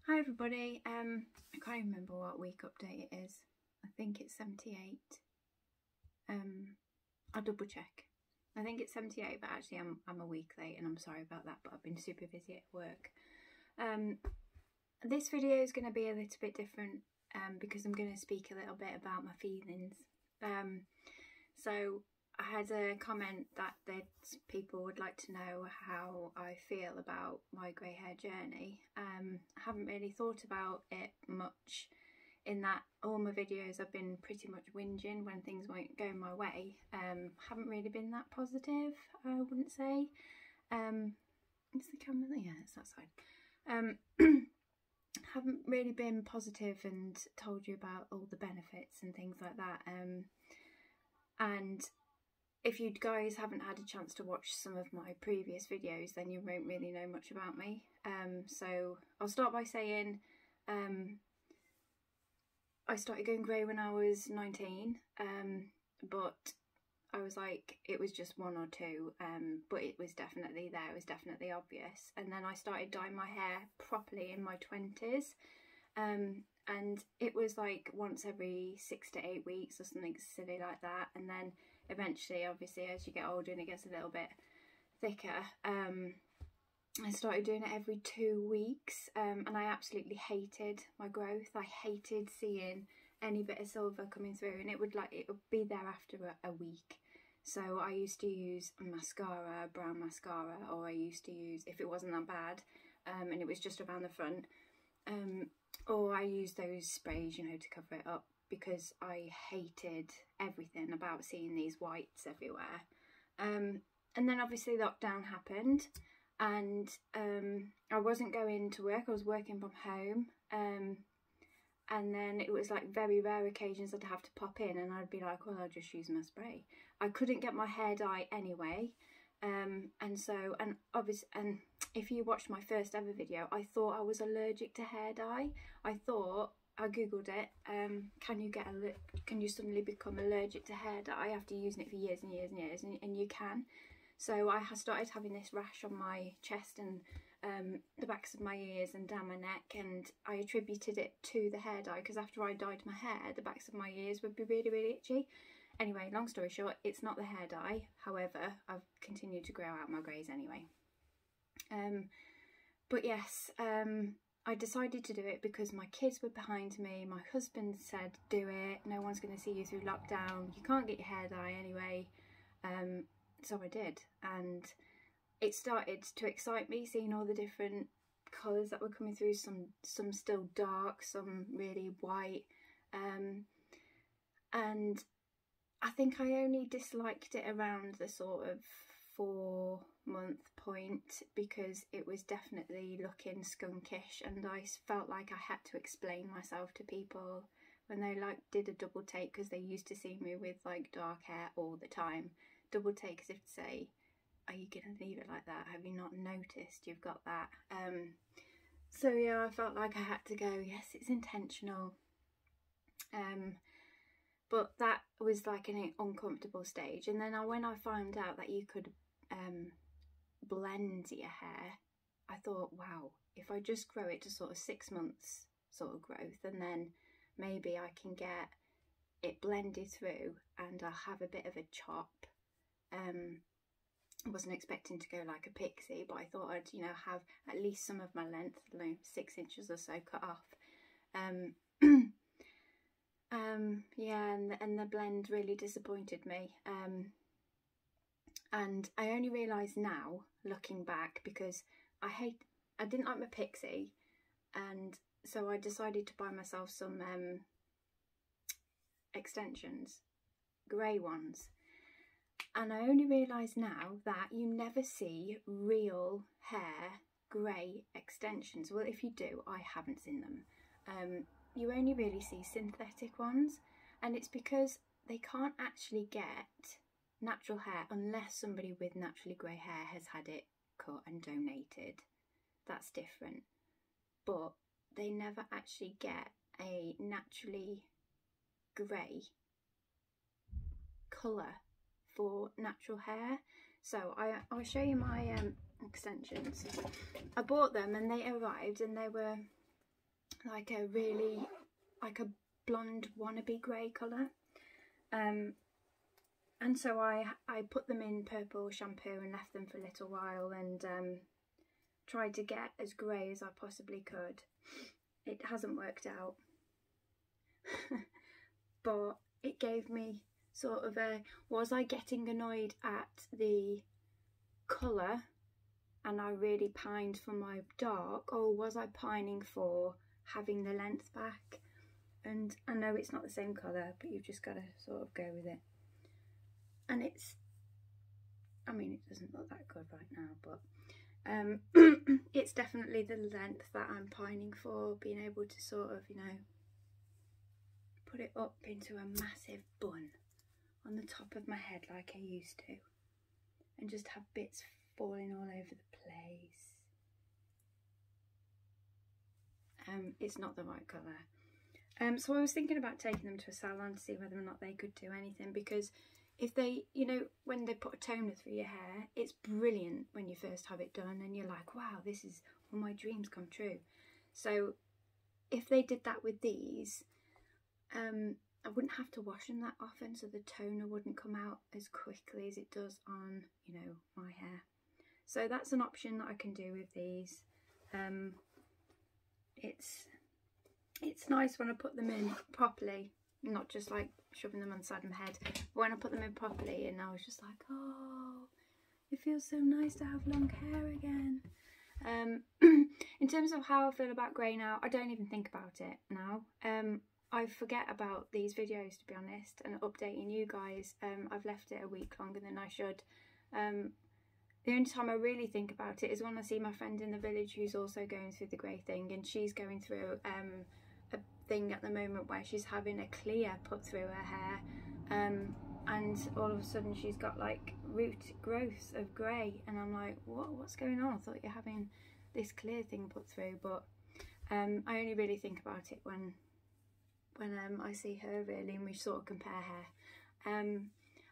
Hi everybody, I can't even remember what week update it is. I think it's 78. I'll double check. I think it's 78, but actually I'm a week late and I'm sorry about that, but I've been super busy at work. This video is going to be a little bit different because I'm going to speak a little bit about my feelings. So I had a comment that people would like to know how I feel about my grey hair journey. I haven't really thought about it much, in that all my videos I've been pretty much whinging when things weren't going my way. Haven't really been that positive, I wouldn't say. Is the camera there? Yeah, it's that side. Haven't really been positive and told you about all the benefits and things like that. And if you guys haven't had a chance to watch some of my previous videos, then you won't really know much about me. So I'll start by saying I started going grey when I was 19, but I was like, it was just one or two, but it was definitely there, it was definitely obvious. And then I started dyeing my hair properly in my 20s, and it was like once every 6 to 8 weeks or something silly like that. And then eventually, obviously, as you get older and it gets a little bit thicker, I started doing it every 2 weeks, and I absolutely hated my growth. I hated seeing any bit of silver coming through, and it would be there after a week. So I used to use mascara, brown mascara, or I used to use, if it wasn't that bad, and it was just around the front, or I used those sprays, you know, to cover it up, because I hated everything about seeing these whites everywhere. And then obviously lockdown happened, and I wasn't going to work, I was working from home, and then it was like very rare occasions I'd have to pop in, and I'd be like, well, I'll just use my spray. I couldn't get my hair dye anyway, and if you watched my first ever video, I thought I was allergic to hair dye. I googled it, can you suddenly become allergic to hair dye after using it for years and years and years, and you can. So I started having this rash on my chest and the backs of my ears and down my neck, and I attributed it to the hair dye, because after I dyed my hair, the backs of my ears would be really, really itchy. Anyway, long story short, it's not the hair dye. However, I've continued to grow out my greys anyway. But yes, I decided to do it because my kids were behind me. My husband said, do it, no one's going to see you through lockdown, you can't get your hair dye anyway. So I did, and it started to excite me, seeing all the different colours that were coming through, some still dark, some really white, and I think I only disliked it around the sort of 4-month point, because it was definitely looking skunkish, and I felt like I had to explain myself to people when they did a double take, because they used to see me with like dark hair all the time. Double take as if to say, are you gonna leave it like that? Have you not noticed you've got that? So yeah, I felt like I had to go, yes, it's intentional. But that was like an uncomfortable stage. And then when I found out that you could blend your hair, I thought, wow, if I just grow it to sort of 6 months sort of growth, and then maybe I can get it blended through and I'll have a bit of a chop. I wasn't expecting to go like a pixie, but I thought I'd, you know, have at least some of my length, 6 inches or so cut off. Yeah, and the blend really disappointed me. And I only realise now, looking back, because I didn't like my pixie, and so I decided to buy myself some extensions, grey ones. And I only realise now that you never see real hair grey extensions. Well, if you do, I haven't seen them. You only really see synthetic ones, and it's because they can't actually get natural hair unless somebody with naturally grey hair has had it cut and donated. That's different. But they never actually get a naturally grey colour for natural hair. So I'll show you my extensions. I bought them and they arrived, and they were like a really, like a blonde wannabe grey colour. And so I put them in purple shampoo and left them for a little while, and tried to get as grey as I possibly could. It hasn't worked out. But it gave me sort of a, was I getting annoyed at the colour and I really pined for my dark, or was I pining for having the length back? And I know it's not the same colour, but you've just got to sort of go with it. And it's, I mean, it doesn't look that good right now, but it's definitely the length that I'm pining for, being able to sort of, you know, put it up into a massive bun on the top of my head like I used to, and just have bits falling all over the place. It's not the right colour. So I was thinking about taking them to a salon to see whether or not they could do anything, because if they, you know, when they put a toner through your hair, it's brilliant when you first have it done and you're like, wow, this is all my dreams come true. So if they did that with these, I wouldn't have to wash them that often, so the toner wouldn't come out as quickly as it does on, you know, my hair. So that's an option that I can do with these. It's nice when I put them in properly, not just like shoving them on the side of my head, but when I put them in properly, and I was just like, oh, it feels so nice to have long hair again. In terms of how I feel about grey now, I don't even think about it now. I forget about these videos, to be honest, and updating you guys. I've left it a week longer than I should. The only time I really think about it is when I see my friend in the village who's also going through the grey thing, and she's going through a thing at the moment where she's having a clear put through her hair, and all of a sudden she's got like root growths of grey, and I'm like, what's going on? I thought you're having this clear thing put through. But I only really think about it when I see her, really, and we sort of compare hair.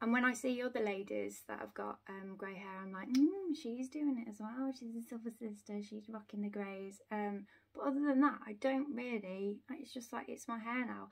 And when I see other ladies that have got grey hair, I'm like, she's doing it as well. She's a silver sister. She's rocking the greys. But other than that, I don't really. It's just like, it's my hair now.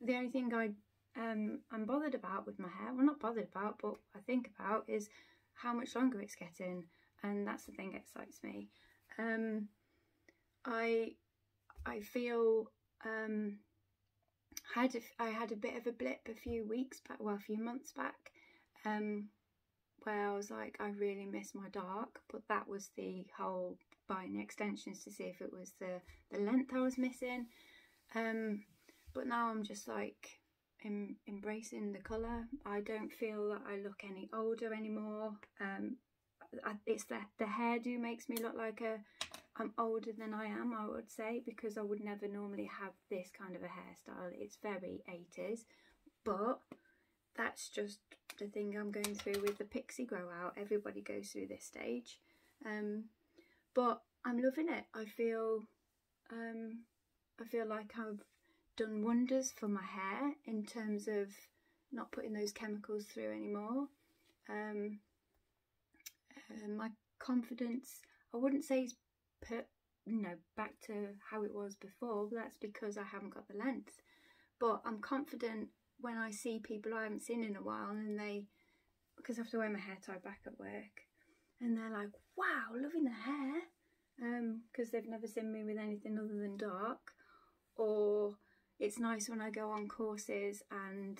The only thing I'm bothered about with my hair, well, not bothered about, but I think about, is how much longer it's getting, and that's the thing that excites me. I feel I had a bit of a blip a few weeks back, well, a few months back, where I was like, I really miss my dark, but that was the whole buying extensions to see if it was the length I was missing. But now I'm just like embracing the colour. I don't feel that I look any older anymore. It's the hairdo makes me look like I'm older than I am, I would say, because I would never normally have this kind of a hairstyle. It's very 80s, but that's just the thing I'm going through with the pixie grow out. Everybody goes through this stage, but I'm loving it. I feel like I've done wonders for my hair in terms of not putting those chemicals through anymore. My confidence, I wouldn't say is back to how it was before, but that's because I haven't got the length. But I'm confident when I see people I haven't seen in a while, and because I have to wear my hair tied back at work, and they're like, wow, loving the hair, because they've never seen me with anything other than dark. Or it's nice when I go on courses and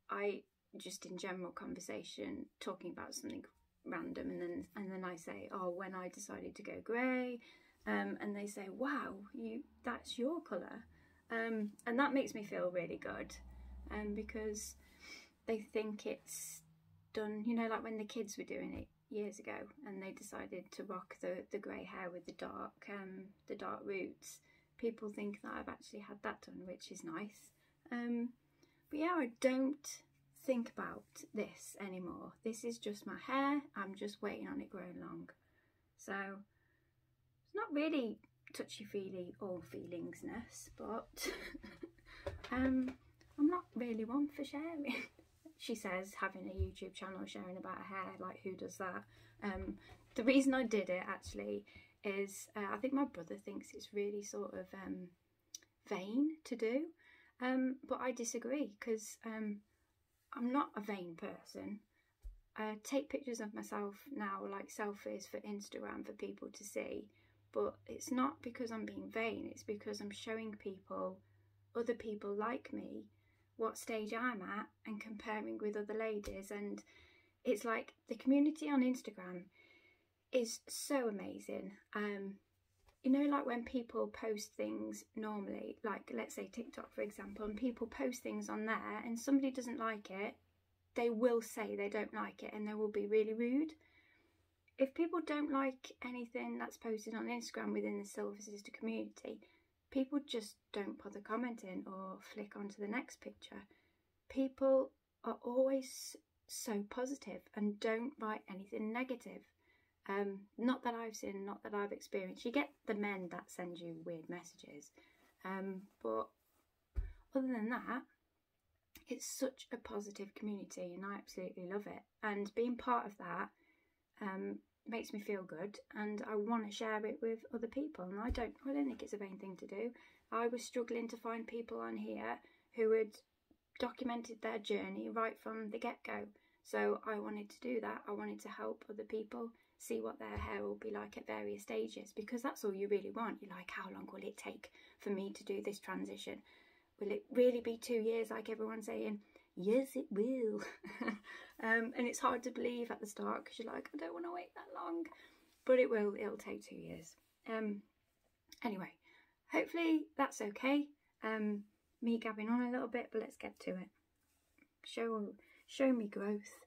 I just in general conversation talking about something random, and then I say, oh, when I decided to go grey, and they say, wow, that's your colour, and that makes me feel really good, because they think it's done, you know, like when the kids were doing it years ago and they decided to rock the grey hair with the dark roots. People think that I've actually had that done, which is nice. But yeah, I don't think about this anymore. This is just my hair. I'm just waiting on it growing long. So it's not really touchy-feely or feelingsness, but I'm not really one for sharing. She says, having a YouTube channel sharing about her hair, like, who does that? The reason I did it actually is, I think my brother thinks it's really sort of vain to do, but I disagree, because I'm not a vain person. I take pictures of myself now, like selfies for Instagram for people to see, but it's not because I'm being vain, it's because I'm showing people, other people like me, what stage I'm at and comparing with other ladies. And it's like the community on Instagram is so amazing. You know, like when people post things normally, like let's say TikTok for example, and people post things on there and somebody doesn't like it, they will say they don't like it and they will be really rude. If people don't like anything that's posted on Instagram within the Silver Sister community, people just don't bother commenting or flick onto the next picture. People are always so positive and don't write anything negative. Not that I've seen, not that I've experienced. You get the men that send you weird messages, but other than that, it's such a positive community and I absolutely love it. And being part of that makes me feel good, and I want to share it with other people. And I don't think it's a vain thing to do. I was struggling to find people on here who had documented their journey right from the get-go. So I wanted to do that. I wanted to help other people see what their hair will be like at various stages, because that's all you really want. You're like, how long will it take for me to do this transition? Will it really be 2 years like everyone's saying? Yes, it will. And it's hard to believe at the start because you're like, I don't want to wait that long. But it will. It'll take 2 years. Anyway, hopefully that's okay. Me gabbing on a little bit, but let's get to it. Show me growth.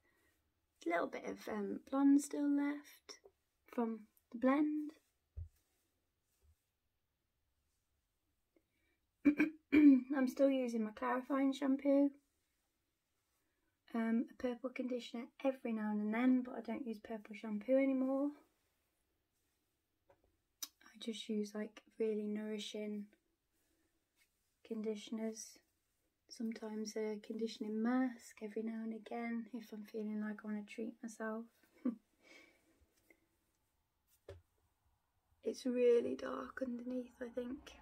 A little bit of blonde still left from the blend. I'm still using my clarifying shampoo. A purple conditioner every now and then, but I don't use purple shampoo anymore. I just use like really nourishing conditioners. Sometimes a conditioning mask every now and again if I'm feeling like I want to treat myself. It's really dark underneath, I think.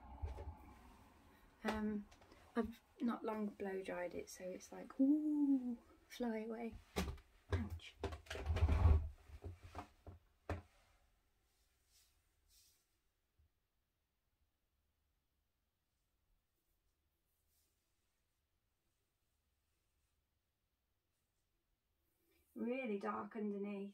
I've not long blow dried it, so it's like, ooh, fly away. Ouch. Really dark underneath.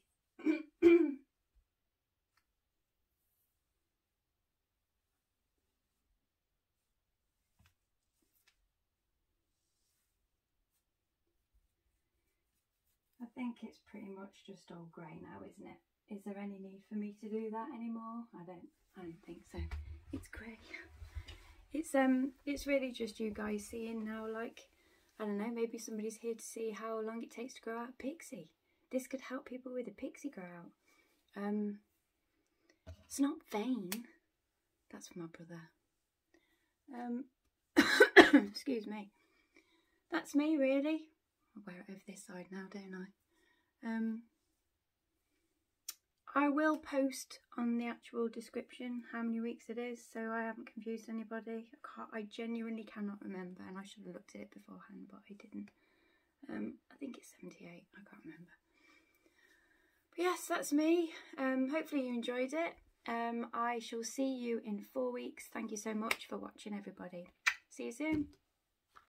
I think it's pretty much just all grey now, isn't it? Is there any need for me to do that anymore? I don't think so. It's grey. It's really just you guys seeing now, like, I don't know, maybe somebody's here to see how long it takes to grow out a pixie. This could help people with a pixie grow out. It's not vain. That's for my brother. Excuse me. That's me, really. I'll wear it over this side now, don't I? I will post on the actual description how many weeks it is, so I haven't confused anybody. I genuinely cannot remember, and I should have looked at it beforehand, but I didn't. I think it's 78, I can't remember. But yes, that's me. Hopefully you enjoyed it. I shall see you in 4 weeks. Thank you so much for watching, everybody. See you soon.